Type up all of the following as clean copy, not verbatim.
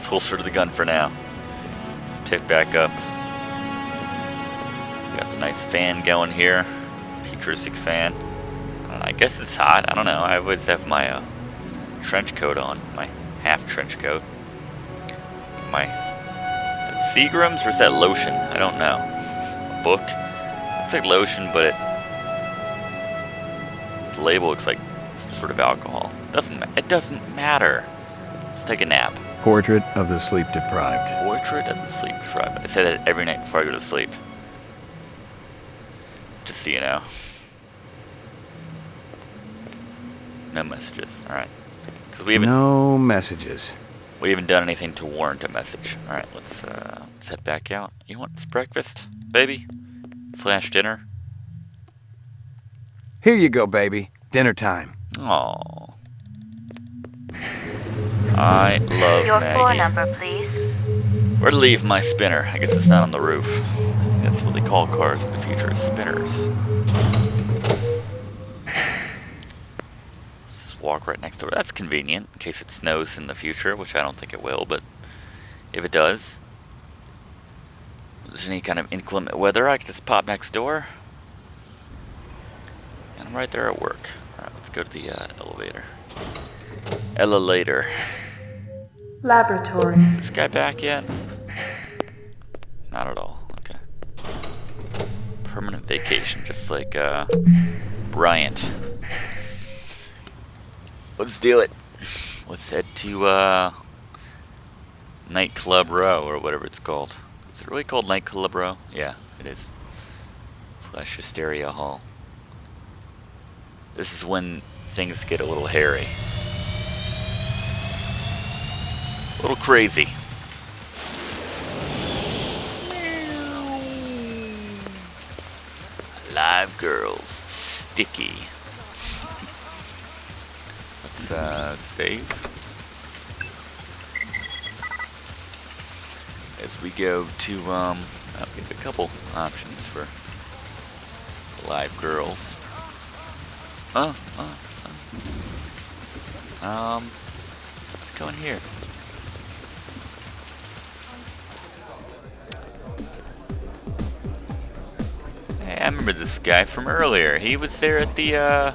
Let's holster the gun for now. Pick back up. Got the nice fan going here. Futuristic fan. I guess it's hot. I don't know. I always have my trench coat on. My half trench coat. My... Is it Seagram's or is that lotion? I don't know. A book. Looks like lotion, but the label looks like some sort of alcohol. It doesn't matter. Let's take a nap. Portrait of the sleep deprived. Portrait of the sleep deprived. I say that every night before I go to sleep. Just so you know. No messages. Alright. No messages. We haven't done anything to warrant a message. Alright, let's head back out. You want this breakfast, baby? / dinner? Here you go, baby. Dinner time. Aww. I love Your Maggie. floor number, please. Where to leave my spinner? I guess it's not on the roof. That's what they call cars in the future, spinners. Let's just walk right next door. That's convenient in case it snows in the future, which I don't think it will, but if it does, if there's any kind of inclement weather, I can just pop next door. And I'm right there at work. Alright, let's go to the elevator. Elevator. Laboratory. Is this guy back yet? Not at all. Okay. Permanent vacation, just like Bryant. Let's do it. Let's head to Nightclub Row or whatever it's called. Is it really called Nightclub Row? Yeah, it is. / Hysteria Hall. This is when things get a little hairy. A little crazy. Live girls. Sticky. Let's save. As we go to, we have a couple options for live girls. Let's go in here. Hey, I remember this guy from earlier. He was there at the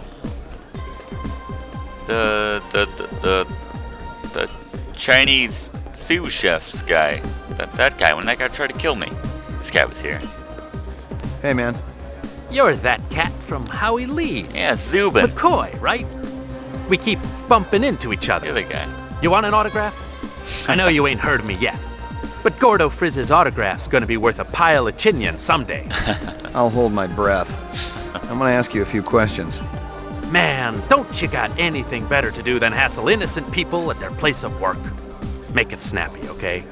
Chinese sous chef's guy. That guy, when that guy tried to kill me. This guy was here. Hey, man. You're that cat from Howie Lee's. Yeah, Zubin. McCoy, right? We keep bumping into each other. The other guy. You want an autograph? I know you ain't heard of me yet, but Gordo Frizz's autograph's gonna be worth a pile of chinion someday. I'll hold my breath. I'm gonna ask you a few questions. Man, don't you got anything better to do than hassle innocent people at their place of work? Make it snappy, okay?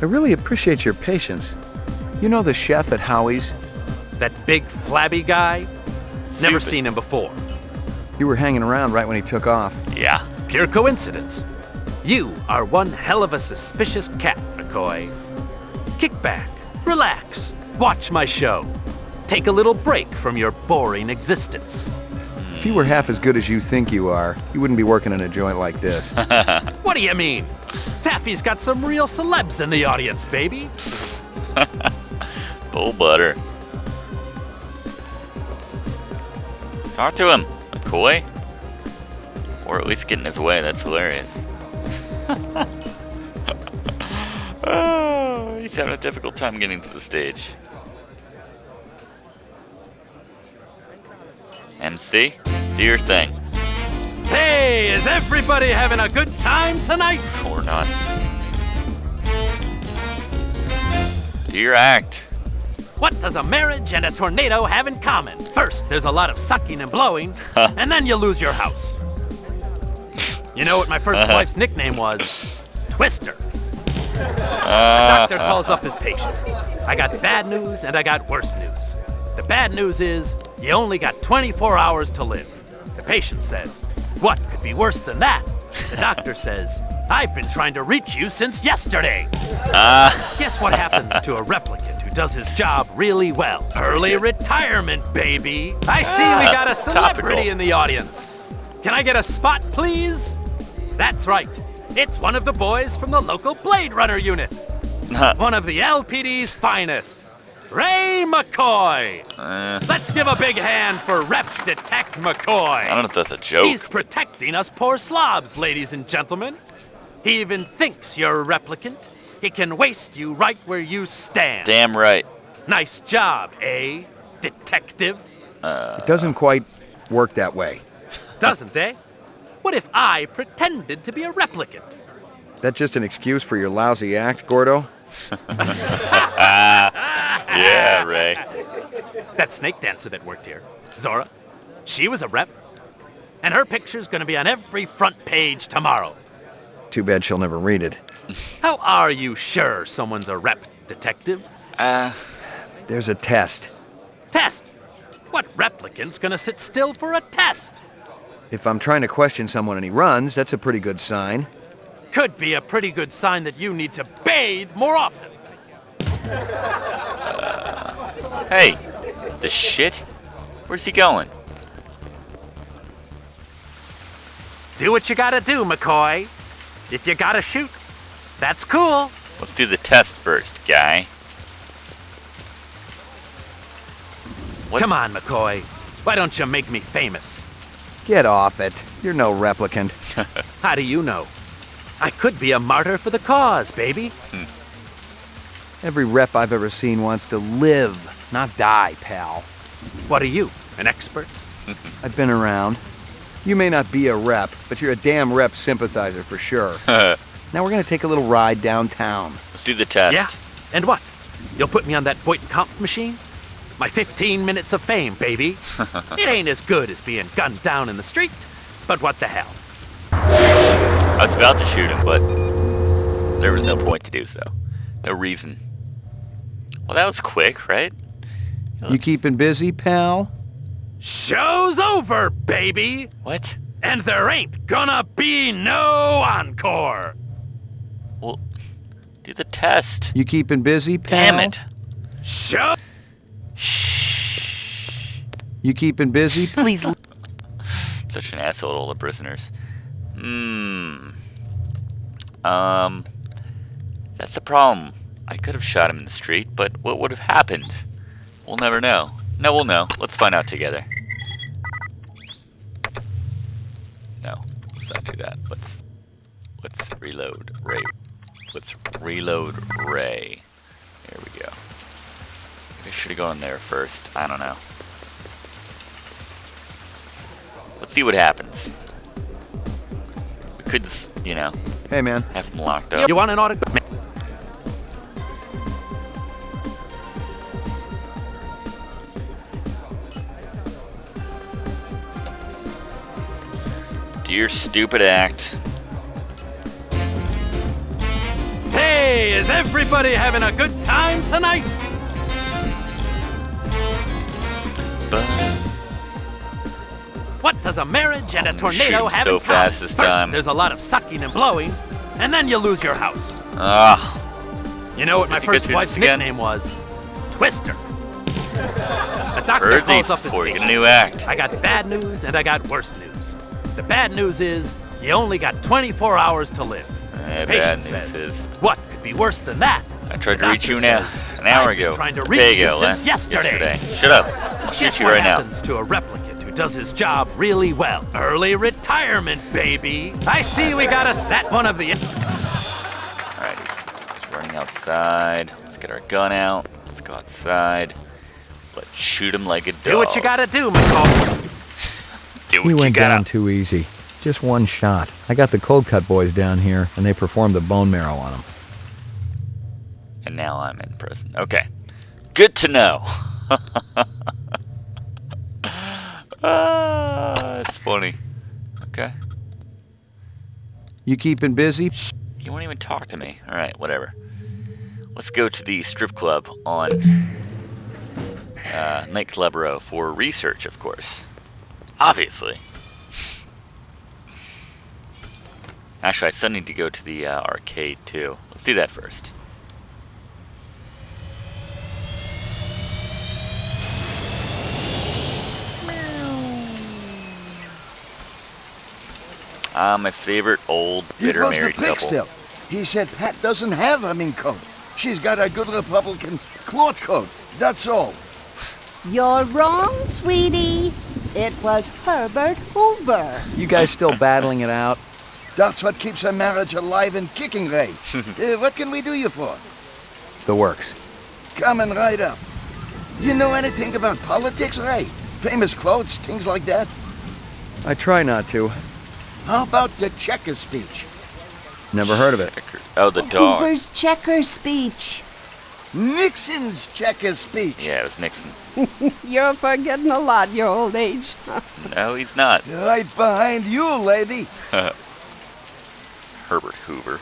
I really appreciate your patience. You know the chef at Howie's? That big flabby guy? Never Zubin. seen him before. You were hanging around right when he took off. Yeah. Pure coincidence. You are one hell of a suspicious cat, McCoy. Kick back, relax, watch my show. Take a little break from your boring existence. If you were half as good as you think you are, you wouldn't be working in a joint like this. What do you mean? Taffy's got some real celebs in the audience, baby. Bull butter. Talk to him, McCoy. Or at least get in his way, that's hilarious. Oh, he's having a difficult time getting to the stage. MC, do your thing. Hey, is everybody having a good time tonight? Or not. Do your act. What does a marriage and a tornado have in common? First, there's a lot of sucking and blowing, and then you lose your house. You know what my first wife's nickname was? Twister. The doctor calls up his patient. I got bad news and I got worse news. The bad news is you only got 24 hours to live. The patient says, what could be worse than that? The doctor says, I've been trying to reach you since yesterday. Guess what happens to a replicant who does his job really well? Early retirement, baby. I see we got a celebrity Topical. in the audience. Can I get a spot, please? That's right. It's one of the boys from the local Blade Runner unit. One of the LPD's finest. Ray McCoy. Let's give a big hand for Rep Detect McCoy. I don't know if that's a joke. He's protecting us poor slobs, ladies and gentlemen. He even thinks you're a replicant. He can waste you right where you stand. Damn right. Nice job, eh, detective? It doesn't quite work that way. Doesn't, eh? What if I pretended to be a replicant? That just an excuse for your lousy act, Gordo? Yeah, Ray. That snake dancer that worked here, Zora, she was a rep. And her picture's gonna be on every front page tomorrow. Too bad she'll never read it. How are you sure someone's a rep, detective? There's a test. Test? What replicant's gonna sit still for a test? If I'm trying to question someone and he runs, that's a pretty good sign. Could be a pretty good sign that you need to bathe more often. Hey, the shit? Where's he going? Do what you gotta do, McCoy. If you gotta shoot, that's cool. Let's do the test first, guy. What? Come on, McCoy. Why don't you make me famous? Get off it. You're no replicant. How do you know? I could be a martyr for the cause, baby. Every rep I've ever seen wants to live, not die, pal. What are you, an expert? I've been around. You may not be a rep, but you're a damn rep sympathizer for sure. Now we're gonna take a little ride downtown. Let's do the test. Yeah? And what? You'll put me on that Voight-Kampff machine? My 15 minutes of fame, baby. It ain't as good as being gunned down in the street, but what the hell? I was about to shoot him, but there was no point to do so. No reason. Well, that was quick, right? You keeping busy, pal? Show's over, baby! What? And there ain't gonna be no encore! Well, do the test. You keeping busy, pal? Damn it. Show... You keeping busy? Please. Such an asshole to all the prisoners. That's the problem. I could have shot him in the street, but what would have happened? We'll never know. No, we'll know. Let's find out together. No, let's not do that. Let's reload Ray. Let's reload Ray. There we go. I should have gone there first. I don't know. Let's see what happens. We could, you know, Hey, man. have him locked up. You want an autograph? Do your stupid act. Hey, is everybody having a good time tonight? But What does a marriage and a I'm tornado shooting have so in common? fast this First, time. there's a lot of sucking and blowing, and then you lose your house. You know what my Have to go first through wife's this again? nickname was? Twister. The doctor Heard calls these up his before. Get a patient. new act. I got bad news and I got worse news. The bad news is you only got 24 hours to live. Bad Patient news says, is what could be worse than that? I tried The to reach you doctor now says, an hour I've been ago. trying to A reach day you ago. since yesterday. Shut up. I'll shoot Guess you what right now. happens to a replicant who does his job really well? Early retirement, baby. I see we got us that one of the... Alright, he's running outside. Let's get our gun out. Let's go outside. Let's shoot him like a dog. Do what you gotta do, McCall. Do what He you went gotta. down too easy. Just one shot. I got the cold cut boys down here, and they performed the bone marrow on him. And now I'm in prison. Okay. Good to know. It's funny. Okay. You keeping busy? You won't even talk to me. Alright, whatever. Let's go to the strip club on Nightclub Row for research, of course. Obviously. Actually, I still need to go to the arcade, too. Let's do that first. My favorite old, It bitter was the married pig couple. still. He said Pat doesn't have a mink coat. She's got a good Republican cloth coat. That's all. You're wrong, sweetie. It was Herbert Hoover. You guys still battling it out? That's what keeps a marriage alive and kicking, Ray. What can we do you for? The works. Coming right up. You know anything about politics, Ray? Famous quotes, things like that? I try not to. How about the checker speech? Never heard of it. Oh, the dog. Hoover's checker speech. Nixon's checker speech. Yeah, it was Nixon. You're forgetting a lot your old age. No, he's not. Right behind you, lady. Herbert Hoover.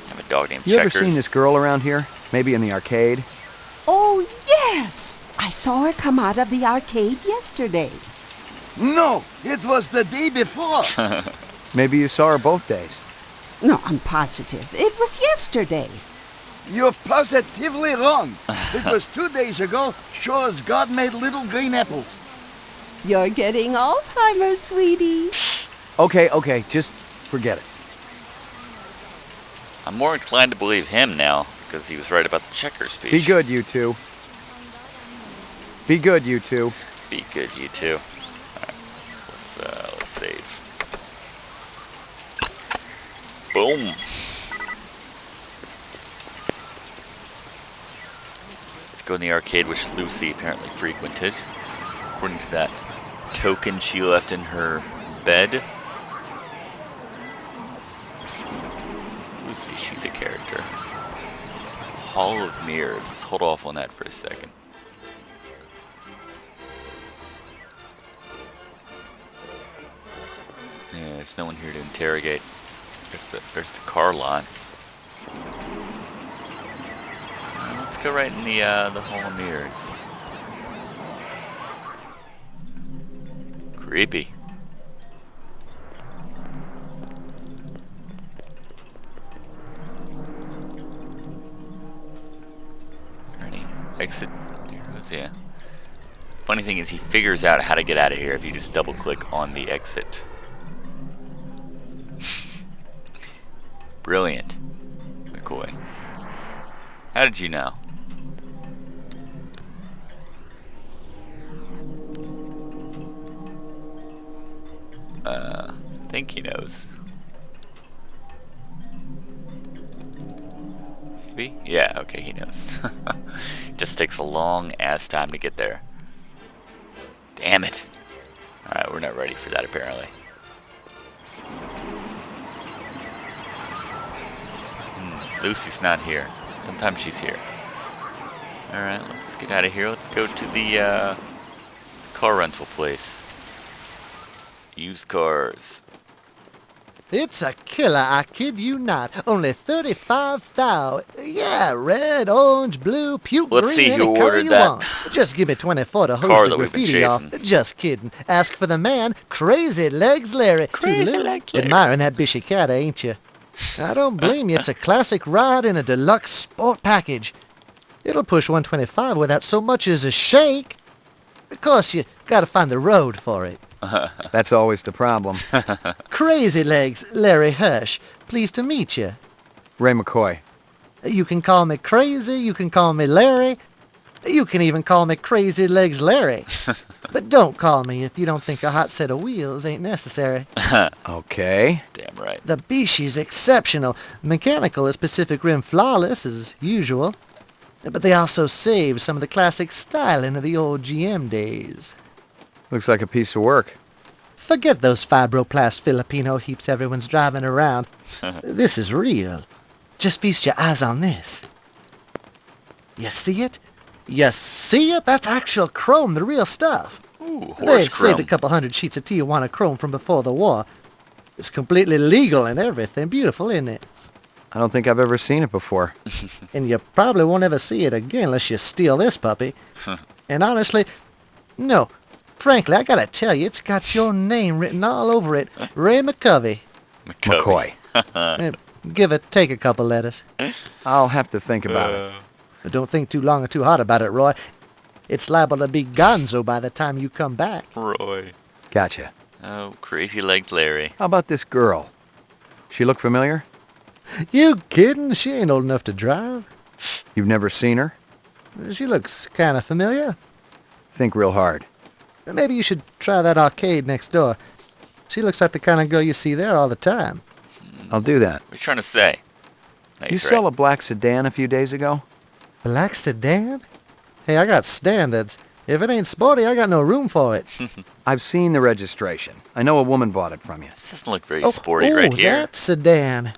I have a dog named You Checkers. ever seen this girl around here? Maybe in the arcade? Oh, yes. I saw her come out of the arcade yesterday. No, it was the day before. Maybe you saw her both days. No, I'm positive. It was yesterday. You're positively wrong. It was 2 days ago, sure as God made little green apples. You're getting Alzheimer's, sweetie. Okay, just forget it. I'm more inclined to believe him now, because he was right about the checker speech. Be good, you two. Be good, you two. Be good, you two. Alright, let's save. Boom. Let's go in the arcade, which Lucy apparently frequented, according to that token she left in her bed. Lucy, she's a character. Hall of Mirrors. Let's hold off on that for a second. Yeah, there's no one here to interrogate. There's the car lot. Let's go right in the Hall of Mirrors. Creepy. Any exit arrows? Yeah. Funny thing is, he figures out how to get out of here if you just double click on the exit. Brilliant, McCoy. How did you know? I think he knows. Maybe? Yeah, okay, he knows. Just takes a long ass time to get there. Damn it. Alright, we're not ready for that apparently. Lucy's not here. Sometimes she's here. Alright, let's get out of here. Let's go to the car rental place. Used cars. It's a killer, I kid you not. Only 35,000. Yeah, red, orange, blue, puke Let's green, see any who color ordered you that want. Just give me 24 to car hose the that we've been graffiti off. chasing. Just kidding. Ask for the man, Crazy Legs Larry. Crazy Too Legs Larry. Admiring that bishy cat, ain't you? I don't blame you. It's a classic ride in a deluxe sport package. It'll push 125 without so much as a shake. Of course, you gotta find the road for it. That's always the problem. Crazy Legs, Larry Hirsch. Pleased to meet you. Ray McCoy. You can call me Crazy, you can call me Larry. You can even call me Crazy Legs Larry. But don't call me if you don't think a hot set of wheels ain't necessary. Okay. Damn right. The Bishi's exceptional. Mechanical is Pacific Rim flawless, as usual. But they also save some of the classic styling of the old GM days. Looks like a piece of work. Forget those fibroplast Filipino heaps everyone's driving around. This is real. Just feast your eyes on this. You see it? You see it? That's actual chrome, the real stuff. Ooh, They've horse saved a chrome. couple hundred sheets of Tijuana chrome from before the war. It's completely legal and everything. Beautiful, isn't it? I don't think I've ever seen it before. And you probably won't ever see it again unless you steal this puppy. And honestly, no. Frankly, I gotta tell you, it's got your name written all over it. Ray McCovey. McCoy. Give it, take a couple letters. I'll have to think about it. But don't think too long or too hard about it, Roy. It's liable to be gonzo by the time you come back. Roy. Gotcha. Oh, Crazy Legs Larry. How about this girl? She look familiar? You kidding? She ain't old enough to drive. You've never seen her? She looks kind of familiar. Think real hard. Maybe you should try that arcade next door. She looks like the kind of girl you see there all the time. I'll do that. What are you trying to say? No, You he's saw right. a black sedan a few days ago? Black sedan? Hey, I got standards. If it ain't sporty, I got no room for it. I've seen the registration. I know a woman bought it from you. This doesn't look very sporty oh, right here. that sedan.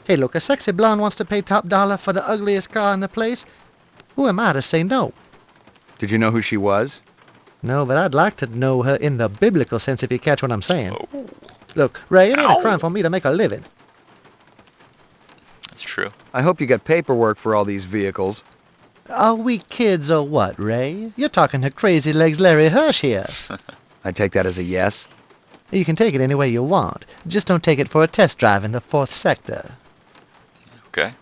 Hey, look, a sexy blonde wants to pay top dollar for the ugliest car in the place. Who am I to say no? Did you know who she was? No, but I'd like to know her in the biblical sense, if you catch what I'm saying. Oh, Look, Ray, it ain't Ow. a crime for me to make a living. that's true. I hope you got paperwork for all these vehicles. Are we kids or what, Ray? You're talking to Crazy Legs Larry Hirsch here. I take that as a yes. You can take it any way you want. Just don't take it for a test drive in the 4th sector. Okay,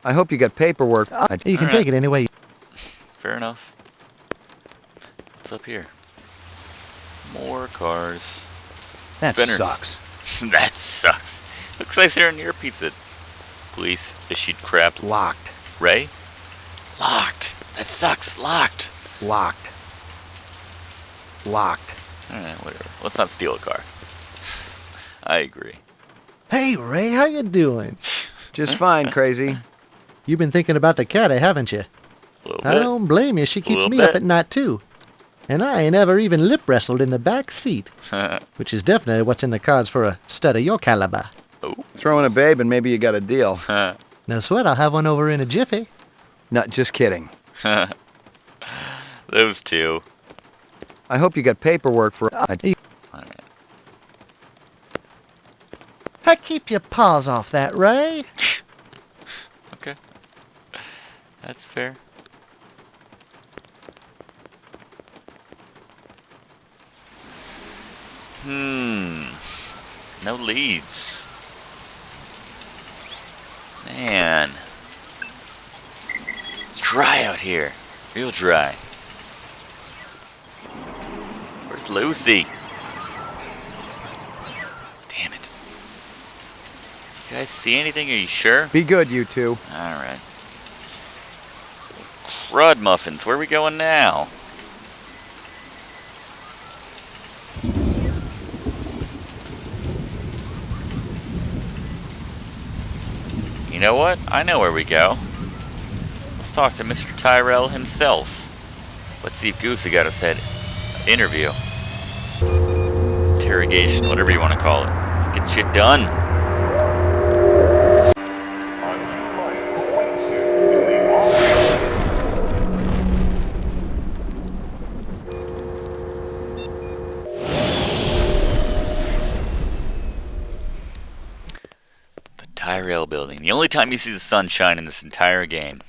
I hope you got paperwork. You can Alright. take it any way you... fair enough. What's up here? More cars. That Spinners. sucks. That sucks. Looks like they're near pizza. Police issued crap. Locked. Ray? Locked. That sucks. Locked. Locked. Locked. Whatever. Let's not steal a car. I agree. Hey, Ray, how you doing? Just fine, crazy. You've been thinking about the caddy, haven't you? A little I bit. don't blame you. She keeps Little me up bit. at night, too. And I ain't ever even lip wrestled in the back seat. Which is definitely what's in the cards for a stud of your caliber. Throw in a babe and maybe you got a deal. No sweat, I'll have one over in a jiffy. Not just kidding. Those two. I hope you got paperwork for... Alright. Hey, keep your paws off that, Ray. Okay. That's fair. No leads. Man. It's dry out here. Real dry. Where's Lucy? Damn it. You guys see anything? Are you sure? Be good, you two. Alright. Crud muffins, where are we going now? You know what? I know where we go. Let's talk to Mr. Tyrell himself. Let's see if Goosey got us that interview. Interrogation, whatever you want to call it. Let's get shit done. Tyrell building. The only time you see the sun shine in this entire game.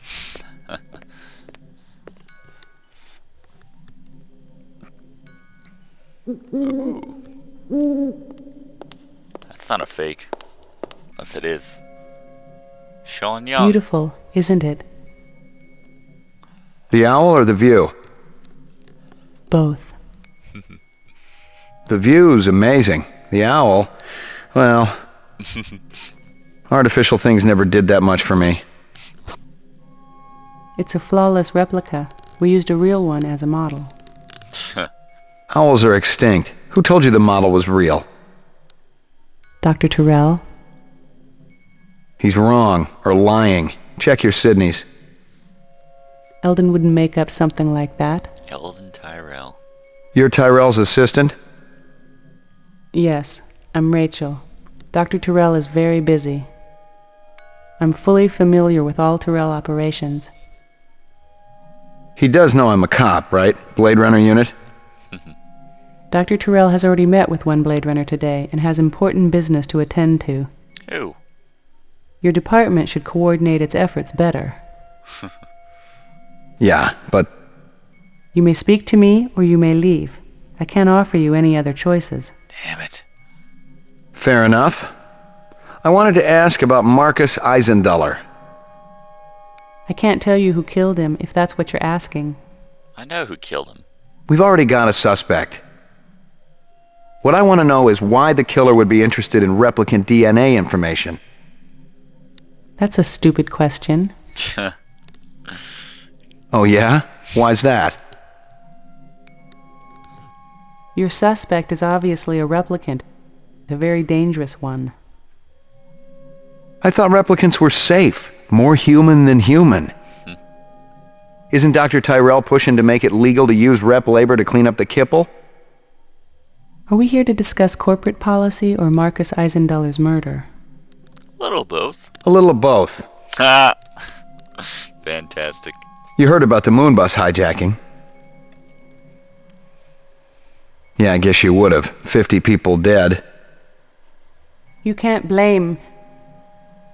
Ooh. That's not a fake. Unless it is. Sean Young. Beautiful, isn't it? The owl or the view? Both. The view's amazing. The owl, well... Artificial things never did that much for me. It's a flawless replica. We used a real one as a model. Owls are extinct. Who told you the model was real? Dr. Tyrell? He's wrong, or lying. Check your Sydneys. Eldon wouldn't make up something like that. Eldon Tyrell. You're Tyrell's assistant? Yes, I'm Rachel. Dr. Tyrell is very busy. I'm fully familiar with all Tyrell operations. He does know I'm a cop, right? Blade Runner unit? Dr. Tyrell has already met with one Blade Runner today and has important business to attend to. Who? Your department should coordinate its efforts better. Yeah, but... You may speak to me or you may leave. I can't offer you any other choices. Damn it. Fair enough. I wanted to ask about Marcus Eisenduller. I can't tell you who killed him if that's what you're asking. I know who killed him. We've already got a suspect. What I want to know is why the killer would be interested in replicant DNA information. That's a stupid question. Oh yeah? Why's that? Your suspect is obviously a replicant, a very dangerous one. I thought replicants were safe, more human than human. Isn't Dr. Tyrell pushing to make it legal to use rep labor to clean up the kipple? Are we here to discuss corporate policy or Marcus Eisenduller's murder? Little both. A little of both. Ha! Fantastic. You heard about the moon bus hijacking? Yeah, I guess you would have. 50 people dead. You can't blame...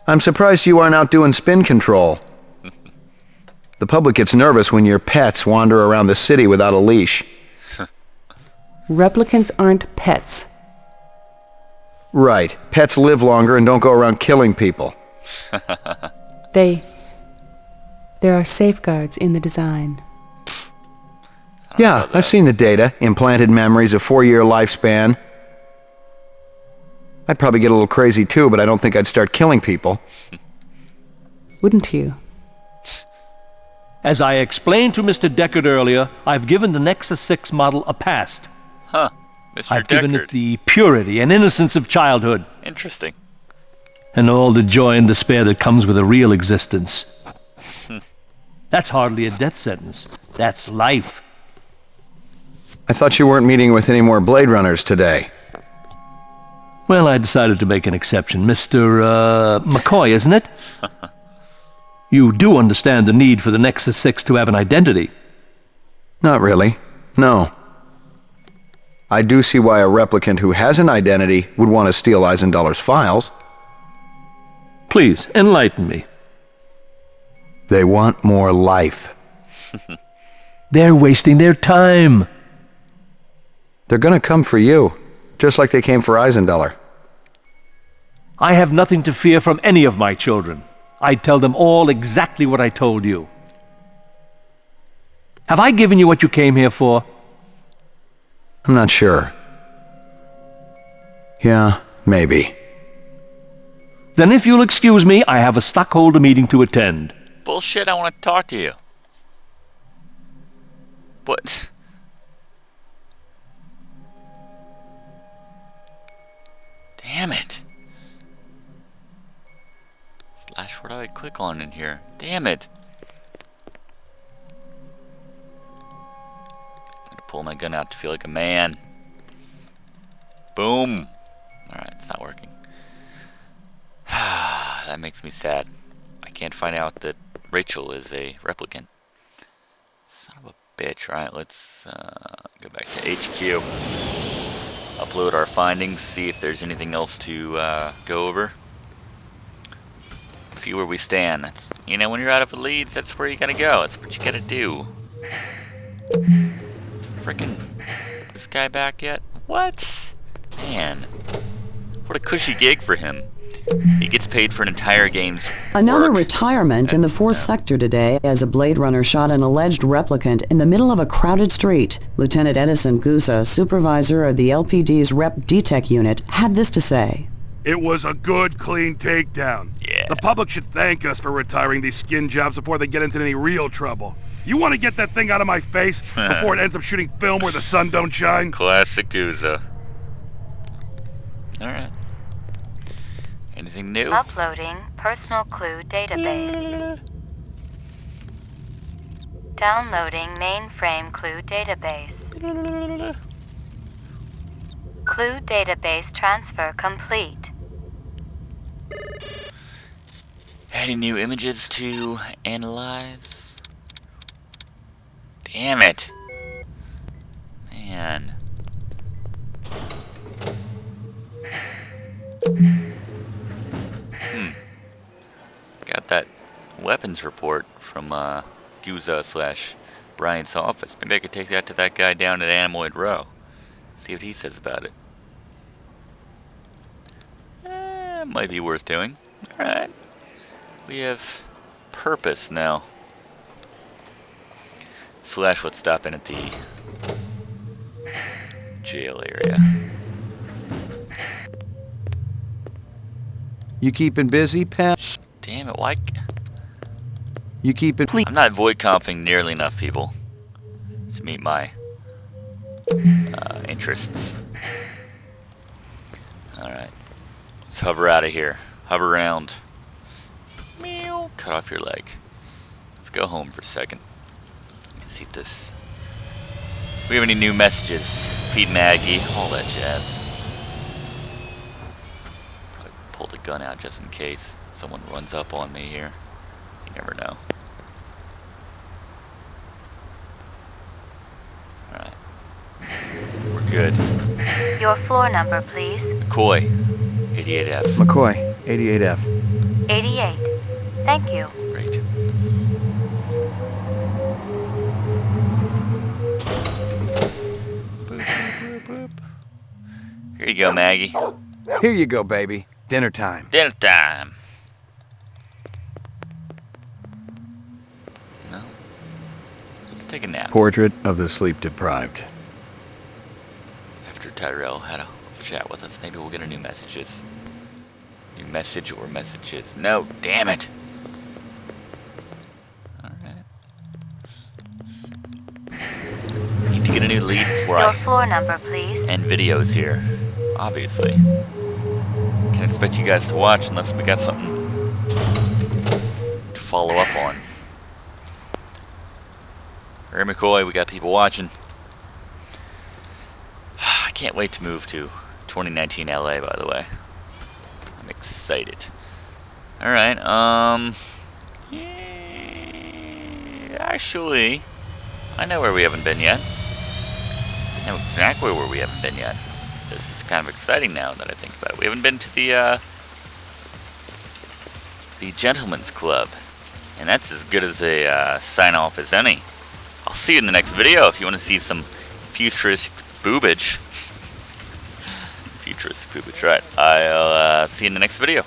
I'm surprised you aren't out doing spin control. The public gets nervous when your pets wander around the city without a leash. Replicants aren't pets. Right. Pets live longer and don't go around killing people. There are safeguards in the design. Yeah, I've seen the data. Implanted memories, a 4-year lifespan. I'd probably get a little crazy too, but I don't think I'd start killing people. Wouldn't you? As I explained to Mr. Deckard earlier, I've given the Nexus 6 model a past. Huh. Mr. I've given Deckard. it the purity and innocence of childhood, Interesting. and all the joy and despair that comes with a real existence. That's hardly a death sentence. That's life. I thought you weren't meeting with any more Blade Runners today. Well, I decided to make an exception. Mr. McCoy, isn't it? You do understand the need for the Nexus 6 to have an identity. Not really. No. I do see why a replicant who has an identity would want to steal Eisenduller's files. Please, enlighten me. They want more life. They're wasting their time. They're gonna come for you, just like they came for Eisenduller. I have nothing to fear from any of my children. I tell them all exactly what I told you. Have I given you what you came here for? I'm not sure. Yeah, maybe. Then if you'll excuse me, I have a stockholder meeting to attend. Bullshit, I want to talk to you. What? Damn it. Slash, what do I click on in here? Damn it. I'm gonna pull my gun out to feel like a man. Boom. Alright, it's not working. That makes me sad. I can't find out that Rachel is a replicant. Son of a bitch. Alright, let's go back to HQ. Upload our findings, see if there's anything else to go over. See where we stand. That's, you know, when you're out of leads, that's where you gotta go. That's what you gotta do. Frickin' this guy back yet? What? Man. What a cushy gig for him. He gets paid for an entire game's Another work. retirement in the 4th sector today as a Blade Runner shot an alleged replicant in the middle of a crowded street. Lieutenant Edison Gusa, supervisor of the LPD's Rep DTEC unit, had this to say. It was a good, clean takedown. Yeah. The public should thank us for retiring these skin jobs before they get into any real trouble. You want to get that thing out of my face before it ends up shooting film where the sun don't shine? Classic Guza. Alright. Anything new? Uploading personal clue database. Downloading mainframe clue database. Clue database transfer complete. Adding new images to analyze. Damn it. Man. Got that weapons report from Guza / Bryant's office. Maybe I could take that to that guy down at Anemoid Row. See what he says about it. Might be worth doing. Alright. We have purpose now. / let's stop in at the jail area. You keeping busy, pal? damn it, why? You keep it. I'm not void comping nearly enough people to meet my interests. Alright. Let's hover out of here. Hover around. Meow. Cut off your leg. Let's go home for a second. Let's see if this... we have any new messages? Feed Maggie. All that jazz. Probably pull the gun out just in case someone runs up on me here. You never know. Alright. We're good. Your floor number, please. McCoy. 88F. McCoy, 88F. 88. Thank you. Great. Boop, boop, boop, boop. Here you go, Maggie. Here you go, baby. Dinner time. Dinner time. No. Let's take a nap. Portrait of the sleep-deprived. After Tyrell had a chat with us, maybe we'll get a new messages. New message or messages. No, damn it. Alright. Need to get a new lead before Your I floor number, please. end videos here. Obviously. Can't expect you guys to watch unless we got something to follow up on. Harry McCoy, we got people watching. I can't wait to move to 2019 LA, by the way. I'm excited. Alright, yeah, actually, I know where we haven't been yet. I know exactly where we haven't been yet. This is kind of exciting now that I think about it. We haven't been to the Gentleman's Club. And that's as good as a sign-off as any. I'll see you in the next video if you want to see some futuristic boobage. Futuristic boobage, right. I'll see you in the next video.